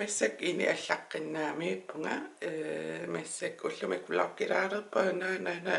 Massak ini allaqinnaami punga massak ullumik vloggilaarerpa na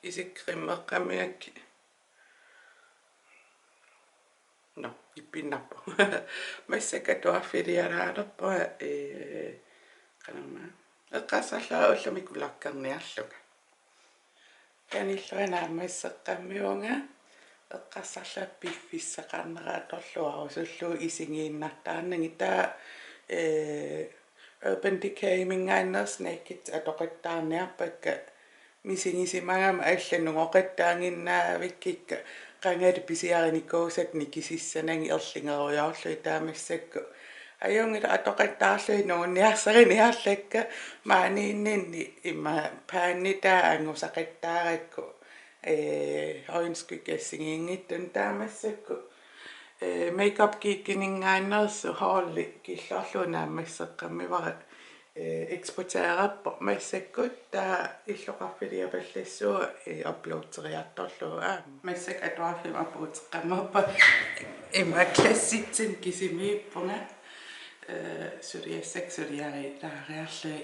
isikrimmeqqamiakki no ipinnappu massak atuaffiliaraalerpa qanama eqqassallaa ullumik vloggerniarluga kanilluana masseqqammiunga eqqassallaa piffissaqarneraatorlua usullu isingiinnartaarningi taa Urban Decay mingaannerus naked atoqattaarniarpakka misingisimagama алланугоқаттаангиннаавиккикка qangari pisiarinikuusat nikisissanangi erlingeruйорлу таамассакку аюнгила атоқаттаарлуи нуунниарсарiniарлакка маанииннинни имма пааннитаа ангусақаттааракку оинскукассигингиттун таамассакку makeup kiikiningaannersu hoorli killorluunaammasseqqammivara eksporteerappo massakkut taa illoqarfiliapallassuа uploaderiartorlua massak atuarfim appuuteqqammerpa imma klassitsin kisimiippunga suriassaksuriari taariarlui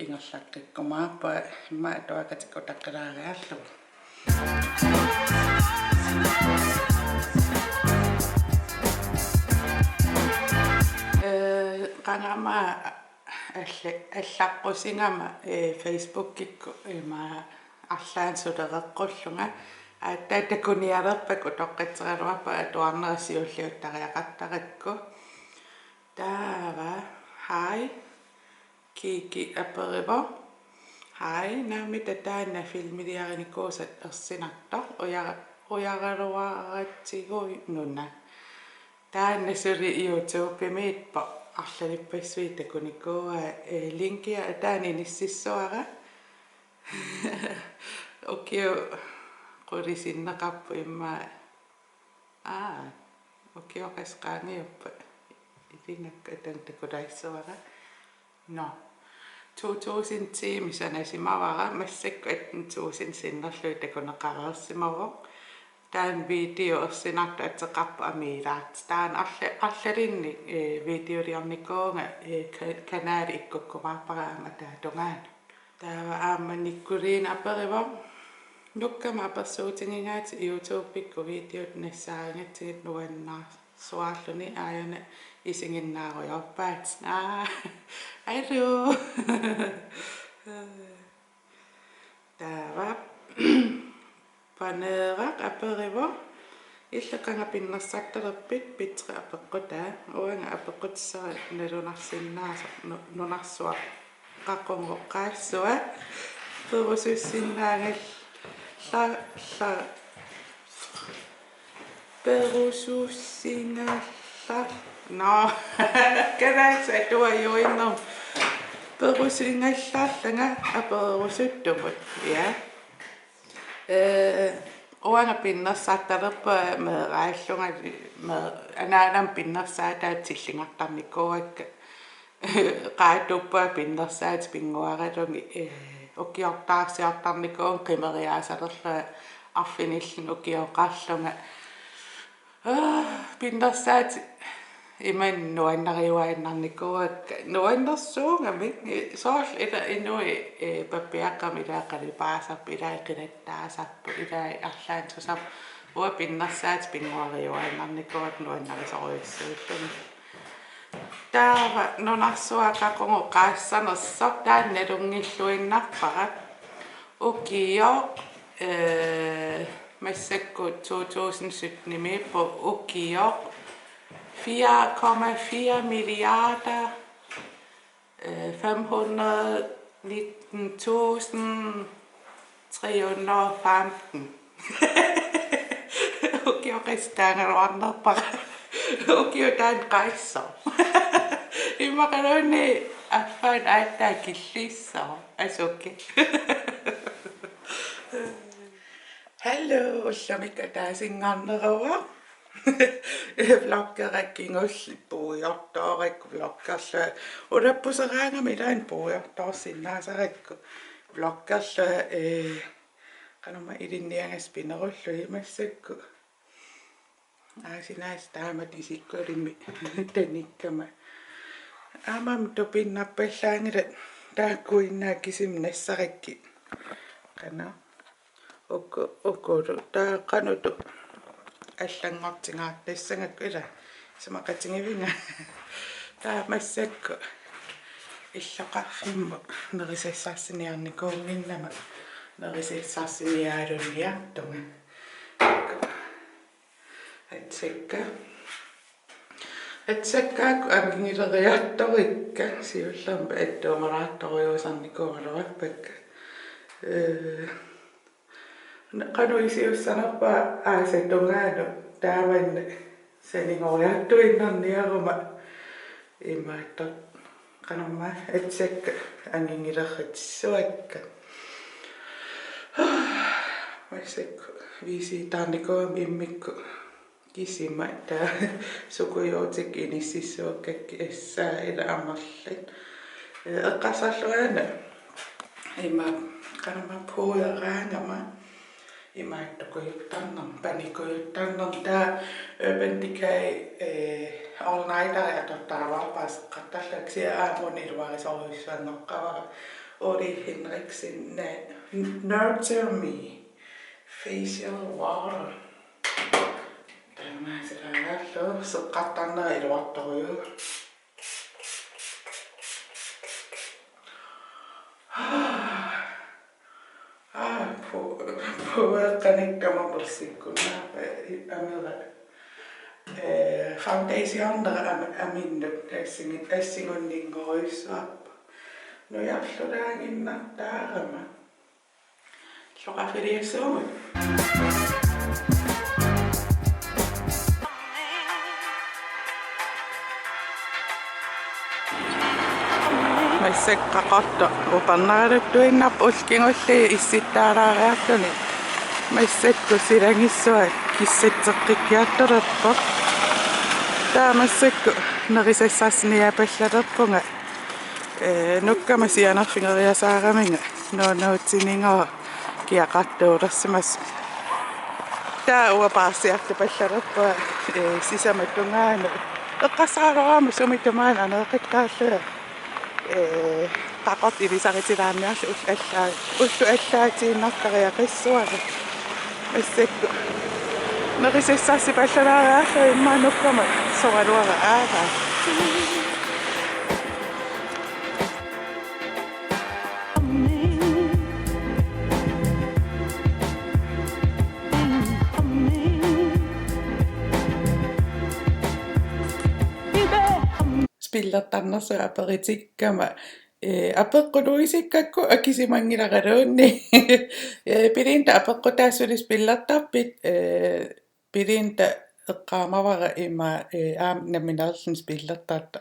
ingerlaqqikkumaarpa imma atuaqatikutaqqalaariarlu qangama allaqqussingama Facebook-kikku ima arlaansulereqqulluga aattatakunialerpak utoqqatseraluarpa atuarnerasiulliuttariaqattarakku taava hai kiki aperivo hai naami tataanna filmiliarinikuusat ersinartor uyaraluaraatsigui nunna taanna suli YouTube-miitpa арлалиппассуитакуникуа линкиа таани ниссисsuara окио qulisinnaqarpu imma окио qasqaangiuppa itinakka tantakulaissuara no 2010 misanasimavara massakku 2000 sinnerlui takuneqareersimavoq taan video ersinartu atseqarpu amiilaat taan allalinni videoliarnikuunga kanaali ikkukkumaarparaama taatungaana taava aammanikkuliina aperiva nukkama apersuutingingaati YouTube-pikku videot nassaaringatsigit nuannaa suaalluni aayana isinginnaaruyorpaat hallo taava paneeraq aperivo иллаканга пиннерсакталерпит питре апеққутаа уанга апеққутсара налунарсиннааса нунарсуа қаққунгоққаассуа перусуссиннаангал ла перусуссингалла но караакса туайуиннер перусингаллааллага аперусуттумут я oanga pinnersaattarerpa meeraallunga anaanam pinnersaataatsillingartarnikuakka qaatuppa pinnersaat pinguaralungi ukiortaarsiartarnikuun qimeriaasalerla arfinillun ukioqaarlunga pinnersaat iman nuannariuaannarnikuakka nuannersuungami sool ila inui pappiaqqami ilaaqalipaasarpu ilaaqilattaasarpu ilaa arlaansusarpu ua pinnersaat pinguariuaannarnikuak nuannarisoruissuulluni taava nunarsuaqaqungu qaassanersoq taannalungilluinnarparat ukio massakku 2017 nimiippu ukio 4,4 milliarder 519.315 okay restaangaluarnerpa okay taan qaissa imaqaluni affaan aattaa killissa asukke hallo ullamikka taasingarnerua vloggerakkingus puujortoorakku vloggerla ulappuseraangami laan puujortoorsinnaasarakku vloggerla qanuma ilinniangas pinerullu imassakku aasinaas taamat isikkulimmi tanikkama Aamam tupinnappallaangilat taakkuinnaakkisim nassarikki qana ukulu taaqanutu аллангортингаартассангакку ила самақатингивинга таамассакку иллоқарфимму нерисассаасиниарникуунгиннама нерисассаасиниаалунниартунга атсаккаакку ангилериарторикка сиуллерма аттуумараатториусарникуаралуарпакка qanuisiussarpa aasatungaalu taamanna saningoriartuinnerniaruma imaattor qanumma atsakka angingilerratissuakka massakku viisitaarnikuami immikku kisima taa sukujuutik inississuakkakki assaa ila amarlat eqqasarluana ima qanumma puuleraangama imaattukujuttarnam panikujuttarnam taa Urban Decay all nighter atortaavarpaas qattallaksi aamuniluarisoruissuannoqqavara Uri Henriksen Nurture Me Facial Water tamaasiraallu seqqattarneri iluartoruju puueqqanikkama persikkunnaapa amera foundationera aminnut assingunningoruissuarpa nujarlulaanginnartaarama loqafiliassuumut массаккақарта упарнааралуттуиннарп улкингулли исситтаалаариартуни массакку силангиссуат киссатсеққиккиартулерпо таамассакку нерисассаасниапаллалерпунга нуккама сианерфингериасаараминга ноутинингаа киақартуулерсимас таа уапаарсиарту паллалерпуа сисаматтунгаана эққассаалораама сумитумаана анеэқиттааллуа qaqort ilisaritilaanniarlu ullu allaatiinnartariaqissuara массакку нерисассаассипаллалаариарлу иммаануккама сораluara аава spillertarnersu aperitikkama apeqquluisikkakku akisimangilaqaluunni pilinta apeqqutaasuli spillertarpit pilinta eqqaamavara ima naminaerlun spillertarta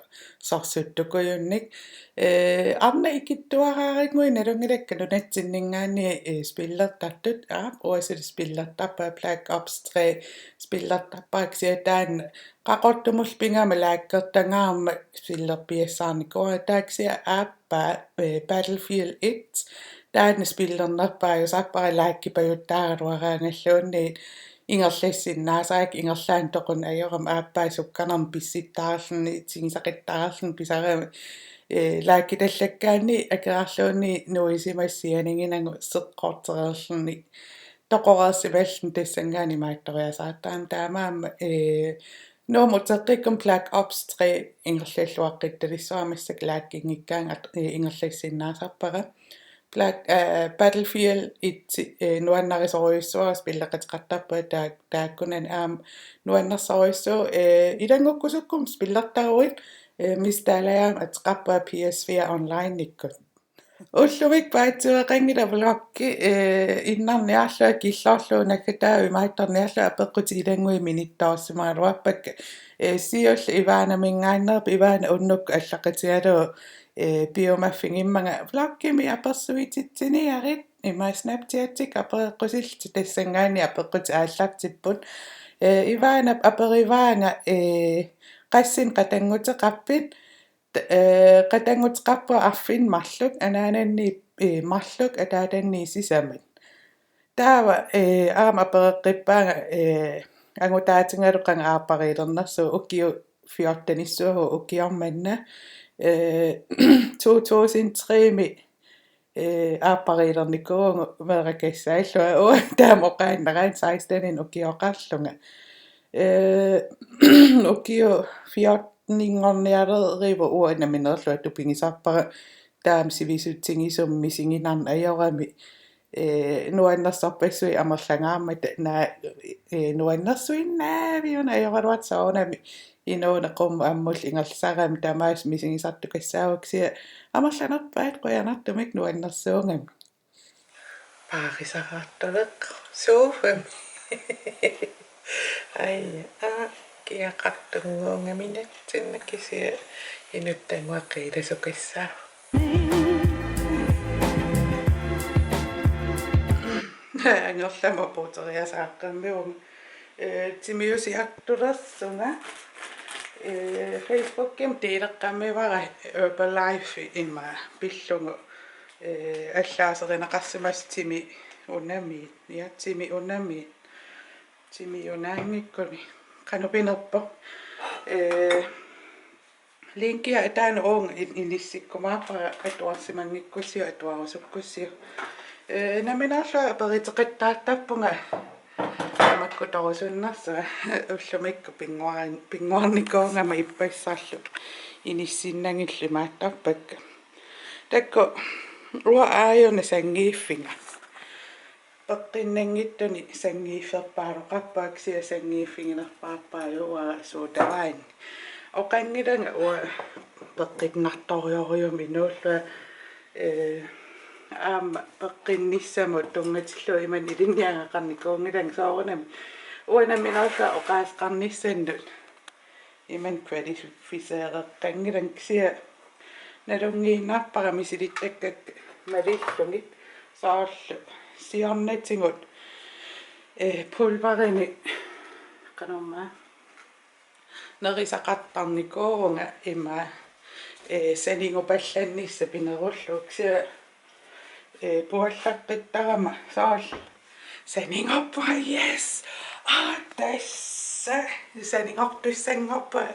sorsuttukujunnik arna ikittuaraaringui nalungilakkanu natsinningaani spillertartut uasuli spillertarpa Black Ops 3 spillertarpaaksia qaqortumul pingama laakkertangaarma spillerpiassaarnikua taaksia aappaa Battlefield 1 taanna spillernerpaajusarpara laakkipajuttaaraluaraangalluunni ingerlassinnaasaarik ingerlaan toqun ajoram aappaasukkanarm pissittaarluni tingisaqittaarlun pisarami laakkitallakkaanni akerarluunni nuisimassianinginangu seqqortererluni toqoreersimallun tassangaani maattoriasaattaam taamaamma nuumuteqqikkum Black Ops 3 ingerlalluaqqitalissuamassak laakkingikkaanga ingerlassinnaasarpara Battlefield 1 nuannarisoruissuaras pilleqatiqartarpa taakkunan nuannarsoruissuu ilangukkusukkum spillertaruit mistalaam atqarpa PS4 online nikkut ulluvik paatsueqangila vlogki innarniarlua killorluunakkataa imaittarniarlua apeqqut ilangui minittaorsimaaluarpakka siull ivaanamingaannerp ivaana unnukku allaqatialu biomaffingimmaga vloggimi apersuititsianiarit ima Snapchatik apeqqusilti tassangaani apeqqut aallartipput ivaana aperivaanga qassin qatanguteqarpit qatanguteqarpu arfin marluk anaananni marluk ataatanni sisamat taava aama apereqqippaanga angutaatingaluqanga aarpariilernersu ukiu 14 ukiormanna 2003 aappariilernikkuungu meerakassaallua taamoqaannarain 16 ukiоqarlunga ukio 14-ingornialerivu uanaminerlu tupingisarpara taam sivisutsingisummi singinarn ajorami nuannersarpassui amerlangaarmat naa nuannersuinnaaviuna ajoraluat saunami inuuna qum ammul ingerlsarami tamaas misingisartukassaavaksia amerlanerpaat qoyanartumik nuannersuungami paarisaraartaleq suufam ai kiaqartunguungaminatsinnakkisia inuttanguaqiilasukassaa angerlama puuteriasaaqqammium timiusiartulersunga Facebook-kim tiileqqammivara Herbalife ima pillungu аллаасеринеқарсимас тими унами тими унами тими унаангиккуни канупинерпо линкиа атаан оон иниссиккумааппара атуарсимангиккуссиу атуарусуккуссиу наминаалла перитеқиттааттаппунга амаккуторусуннарсаа уллумикку пингуарникоongama иппассаарлу иниссиннангилли мааттарпакка такко уа аайуна сангииффинга пеққиннангиттуни сангиифферпаалоқарпааксиа сангииффигинерпааппаалуа суутаваани оқангиланга уа пеққитнарториориум инуулла аама пеққинниссаму тунгатиллу иман илинниангақарникуунгилан соорунами уанаминаалла оқаасқарниссаннут иман квалифисеереққангилан ксиа налунгииннаарпара мисилиттаккак малиллугит сааллу сиорнатингут пулварини канамма нерисақартарникуурунга има санингупалланнисса пинеруллуксиа пуаллаққиттарама сааллу санингоппа yes тасса санингортуссангоппа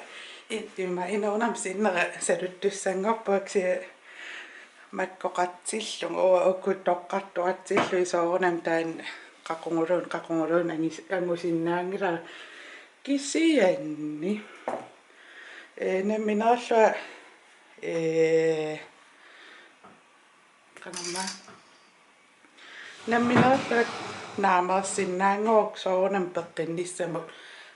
има инуунам синнера салуттуссангорпуаксиа маккоқатсиллун уа уккуттоққартуатсиллу исоорунам таан қақунгулуун ангусиннаангила кисианни наминаалла канамма наминаалла наамерсиннаангоок соорунам пеққинниссаму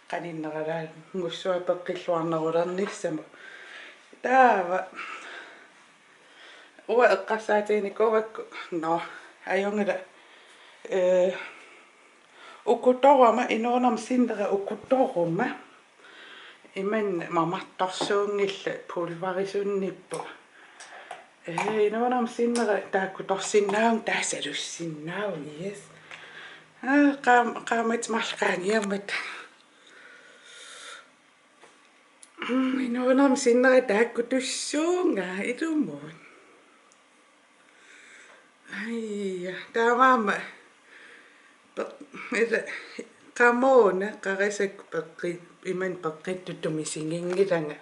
каниннералаа муссуа пеққиллуарнерулерниссаму таава уа эққассаатиникуувакку но аюнгила уккуторуама инуунам синдера уккуторума иман мамартарсуунгилла пулварисунниппу инуунам синдера тааккуторсиннаун таасалуссиннаау yes qaamат малқааниаммат инуунам синнера тааккутуссуунга илуммун ай таамаама камоона қарисак пеққи иман пеққиттутуми сингингиланга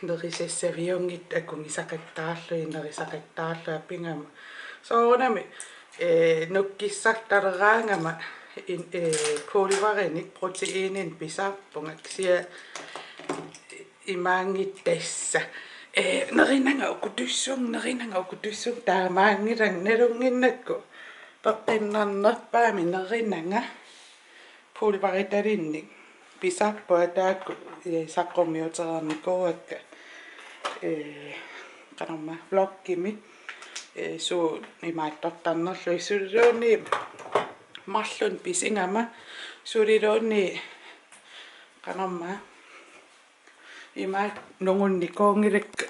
нерисассавиунгит акунгисақаттаарлуи нерисақаттаарлуа пингама соонами нуккиссарталераангама пулвариник протеинин писаарпунга ксиа имаангиттасса нериннага укутуссуг таамаангилан налунгиннакку пеққиннарнерпаами нериннага пулвариталинник писаарпуа таакку саққумиутерерникуакка канамма блоккими суу имааттортарнерлу исуллуунни марлун писингама сулилуунни канамма има нунгунникуунгилак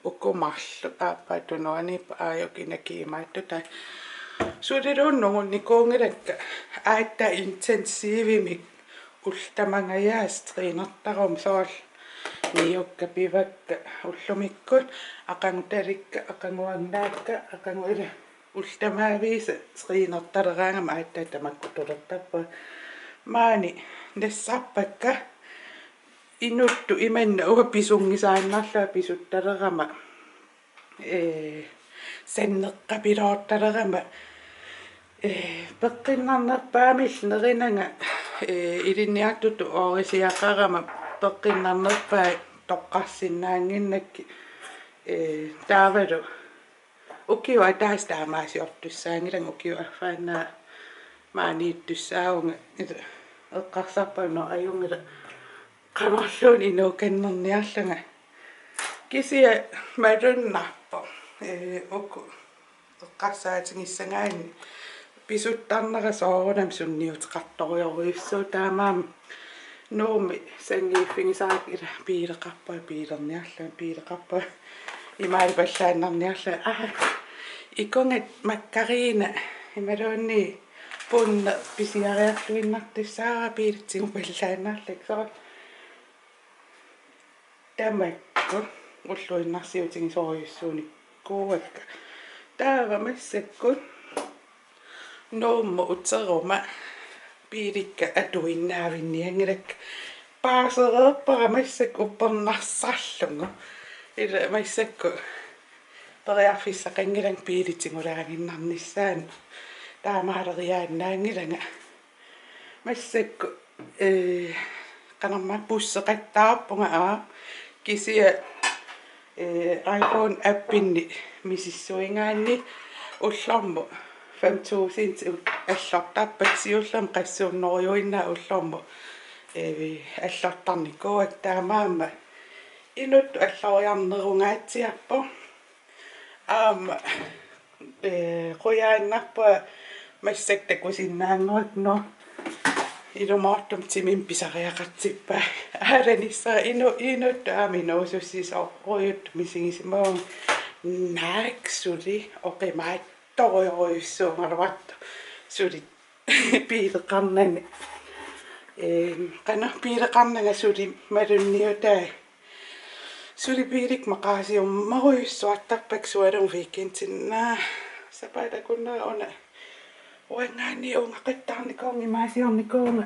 уккумарлу ааппаатунуани аайокинакиимааттута сулилуун нунгунникуунгилакка аатта интенсивимик ултамангаяас тринертарум соол ниукка пивакка уллумиккут ақангуталикка ақангуаннаакка ақангуила ултамаависа тринерталераангама ааттаа тамаккутулертарпа маани нассарпакка inuttu imenna upisungisaannarlaa pisuttarerama senneqqapiloortalerama peqqinnarnerpaamillnerinanga ilinniartutu oorisiaqarama peqqinnarnerpaa toqqarsinnaanginnakki taavalu ukiu ataastamaasiortussaangilang ukiu affaannaa maaniittussaunga eqqarsarpamno ajungila qanorluun inuukannerniarlanga kisia malunnarpo uku eqqarsaatingissangaanni pisuttarnera soorunam sunniuteqartorioruyussuu taamaam nuumi sangiiffingisaakila piileqarpa imaalpallaannarniarla ikongat makkariina imaluunni punne pisiariarluinnartussaara piilitsingu pallaannarlak so tamakku ulluinnarsiutingisooruyussuuni kuuakka taava massakku nuummu utseruma piilikka atuinnaavinniangilak paasereerpara massakku uppernarsarlungu ila massakku periarfissaqangilang piilitsingulaanginnarnissaan taamaaleriaannaangilanga massakku qanarma pusseqattaarpunga kisia iPhone appinni misissuingaanni ullormu 5000 allortappatsiullam qassuunnoruinnaa ullormu allortarnikuak taamaama inut alloriarnerungaatsiarpo aama quyaannarpa massaktakusinnaanguakno ilumortum timin pisariaqartippaa aalanissa inut aaminuusussisooruyut misingisimaung naaksuli oqimaattorioruyussuungaluartu suli piileqarnani qana piileqarnanga suli malunniutaa suli piilik maqaasiummaruyussuartarpak sualung weekendsinnaa sapatakunna ona uangaani ungaqittarnikuungi maasiornikuunga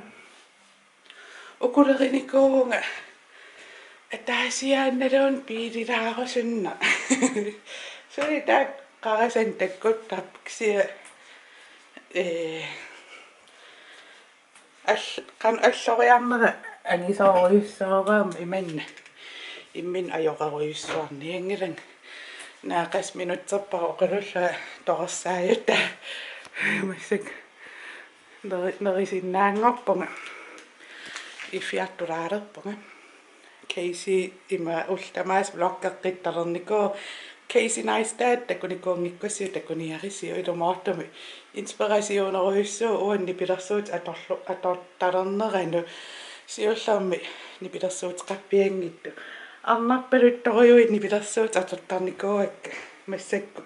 ukulernikuunga ataasiaannaluun piililaarusunna suli taak qarasan takkuttarpiksia alloriarnera angisooruyussoораам imanna immin ajoqaruyussuarniangilang naaqas minutserparo qululla toqersaajutta massak nerisinnaangorpunga iffiartulaalerpunga Casey ima ultamaas bloggeqqittarernikuu Casey Neistat takunikuungikkussiu takuniarisiu ilumortumi inspirasiuneruyussuu uanni pilersuut atortalerneranu siullermi nipilersuut qappiangittu arnarpaluttoriuit nipilersuut atortarnikuuakka massakku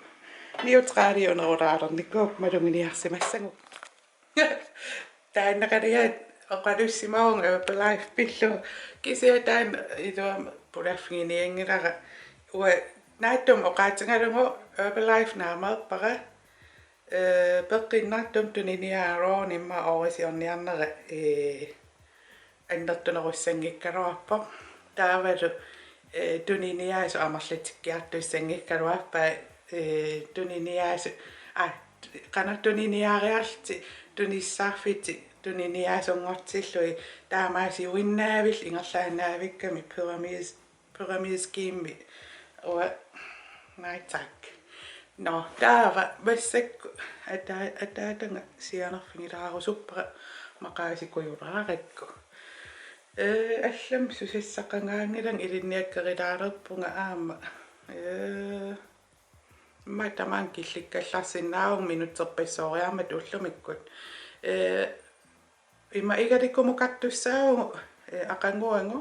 niutraaliunerulaalernikuuk malunginiarsimassangu taannaqaliaat oqalussimaung Herbalife pillu kisiataan iluam pulaffinginiangilara ua naattum oqaatingalungu Herbalife naameerpara peqqinnartum tuniniaaroo nimma orisiorniarnera annertunerussangikkaluarpo taavalu tuniniaasu amarlatikkiartussangikkaluarpa tuniniaasu qana tuniniaariarti tunissaarfiti tuniniaasungortillui taamaasi uinnaavil ingerlaannaavikkami pyramid scheme ua naitak no taava massakku ataatanga sianerfingilaarusuppara maqaasikujulaarakku allam susassaqangaangilang ilinniakkerilaalerpunga aama matamaan killikkallarsinnaung minutserpassooriarmat ullumikkut ima igalikkumukattussaagu aqanguang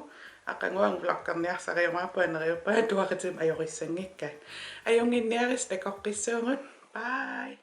bloggerniarsariumaappuaneriuppa tuaqatim ajorissanngikkaat ajunginniaris takoqqissuungut bye